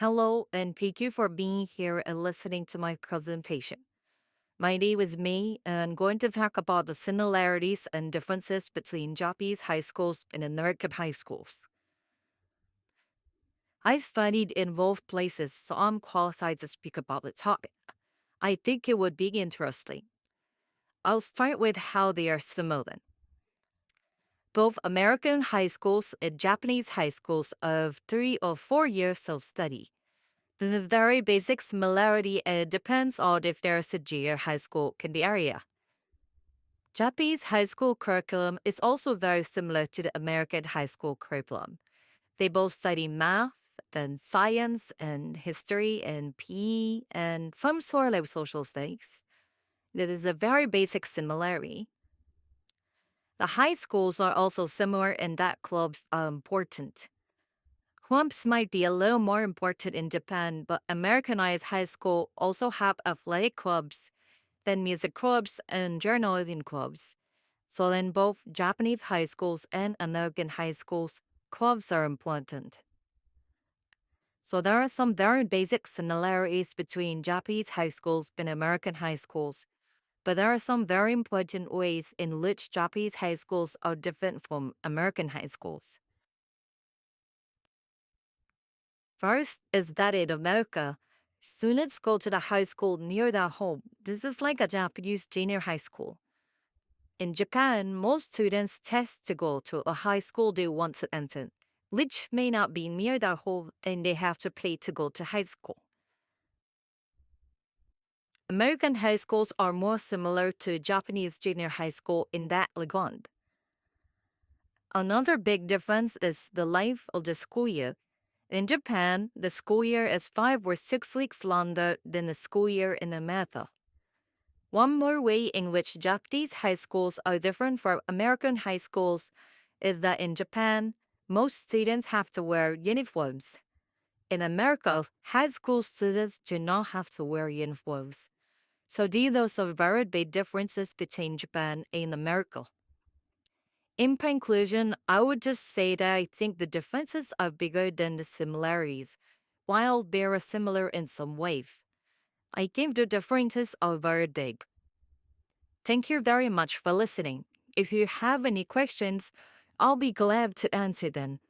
Hello, and thank you for being here and listening to my presentation. My name is Mei, and I'm going to talk about the similarities and differences between Japanese high schools and American high schools. I studied in both places, so I'm qualified to speak about the topic. I think it would be interesting. I'll start with how they are similar. Both American high schools and Japanese high schools of 3 or 4 years of study. The very basic similarity depends on if there's a junior high school in the area. Japanese high school curriculum is also very similar to the American high school curriculum. They both study math, then science and history and PE and some sort of social studies. That is a very basic similarity. The high schools are also similar in that clubs are important. Clubs might be a little more important in Japan, but Americanized high school also have athletic clubs, then music clubs and journalism clubs. So then both Japanese high schools and American high schools, clubs are important. So there are some very basic similarities between Japanese high schools and American high schools, but there are some very important ways in which Japanese high schools are different from American high schools. First is that in America, students go to the high school near their home. This is like a Japanese junior high school. In Japan, most students test to go to a high school they want to enter, which may not be near their home and they have to pay to go to high school. American high schools are more similar to Japanese junior high school in that regard. Another big difference is the length of the school year. In Japan, the school year is 5 or 6 weeks longer than the school year in America. One more way in which Japanese high schools are different from American high schools is that in Japan, most students have to wear uniforms. In America, high school students do not have to wear uniforms. So these are some very big differences between Japan and America. In conclusion, I would just say that I think the differences are bigger than the similarities, while they are similar in some ways. I think the differences are very big. Thank you very much for listening. If you have any questions, I'll be glad to answer them.